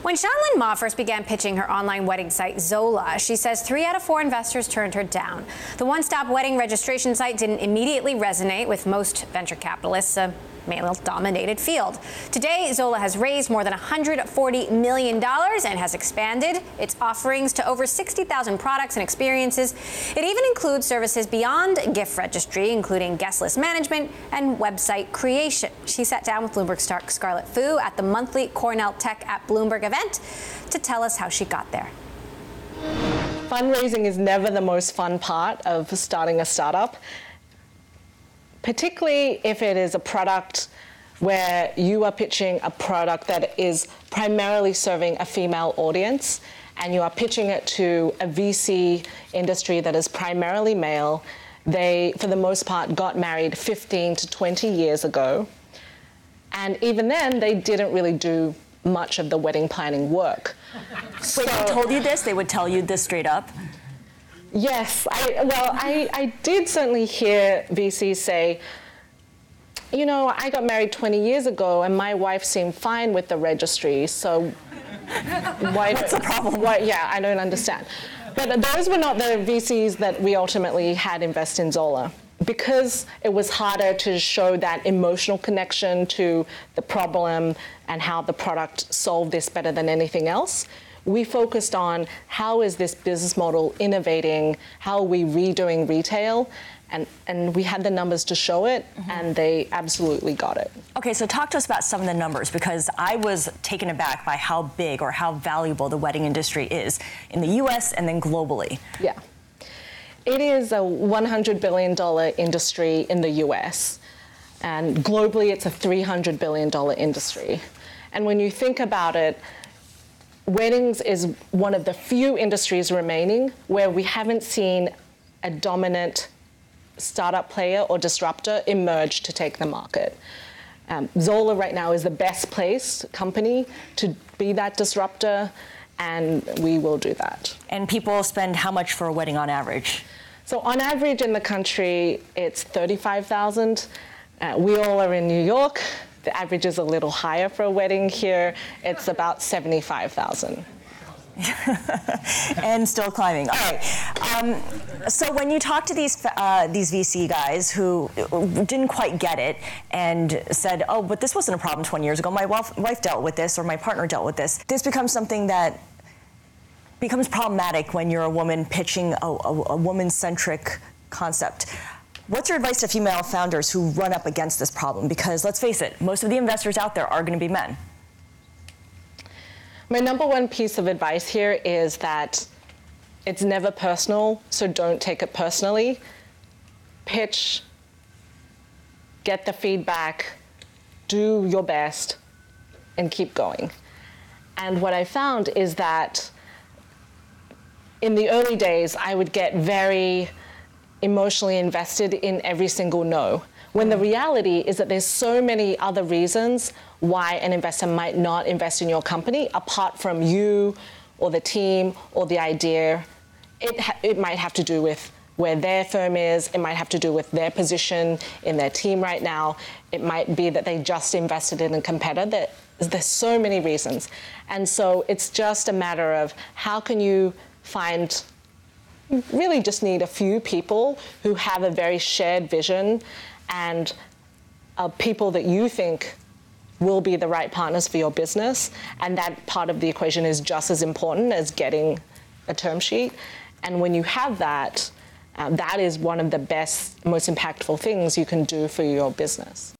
When Shan-Lyn Ma first began pitching her online wedding site, Zola, she says 3 out of 4 investors turned her down. The one-stop wedding registration site didn't immediately resonate with most venture capitalists, a male-dominated field. Today, Zola has raised more than $140 million and has expanded its offerings to over 60,000 products and experiences. It even includes services beyond gift registry, including guest list management and website creation. She sat down with Bloomberg star Scarlet at the monthly Cornell Tech at Bloomberg event to tell us how she got there. Fundraising is never the most fun part of starting a startup, particularly if it is a product where you are pitching a product that is primarily serving a female audience, and you are pitching it to a VC industry that is primarily male. They, for the most part, got married 15 to 20 years ago. And even then, they didn't really do much of the wedding planning work. Wait, they told you this? They would tell you this straight up? Yes. I did certainly hear VCs say, you know, I got married 20 years ago and my wife seemed fine with the registry, so what's the problem? Yeah, I don't understand. But those were not the VCs that we ultimately had invest in Zola. Because it was harder to show that emotional connection to the problem and how the product solved this better than anything else, we focused on how is this business model innovating, how are we redoing retail, and we had the numbers to show it, and they absolutely got it. Okay, so talk to us about some of the numbers, because I was taken aback by how big or how valuable the wedding industry is in the US and then globally. Yeah. It is a $100 billion industry in the US, and globally it's a $300 billion industry. And when you think about it, weddings is one of the few industries remaining where we haven't seen a dominant startup player or disruptor emerge to take the market. Zola right now is the best placed company to be that disruptor, and we will do that. And people spend how much for a wedding on average? So on average in the country, it's $35,000. We all are in New York. The average is a little higher for a wedding. Here, it's about $75,000. And still climbing. All right. So when you talk to these VC guys who didn't quite get it and said, "Oh, but this wasn't a problem 20 years ago. My wife dealt with this, or my partner dealt with this," this becomes something that becomes problematic when you're a woman pitching a woman-centric concept. What's your advice to female founders who run up against this problem? Because let's face it, most of the investors out there are going to be men. My number one piece of advice here is that it's never personal, so don't take it personally. Pitch, get the feedback, do your best, and keep going. And what I found is that in the early days, I would get very emotionally invested in every single no, when the reality is that there's so many other reasons why an investor might not invest in your company apart from you or the team or the idea. It might have to do with where their firm is. It might have to do with their position in their team right now. It might be that they just invested in a competitor. There's so many reasons. And so it's just a matter of how can you find, you really just need a few people who have a very shared vision and people that you think will be the right partners for your business. And that part of the equation is just as important as getting a term sheet. And when you have that, that is one of the best, most impactful things you can do for your business.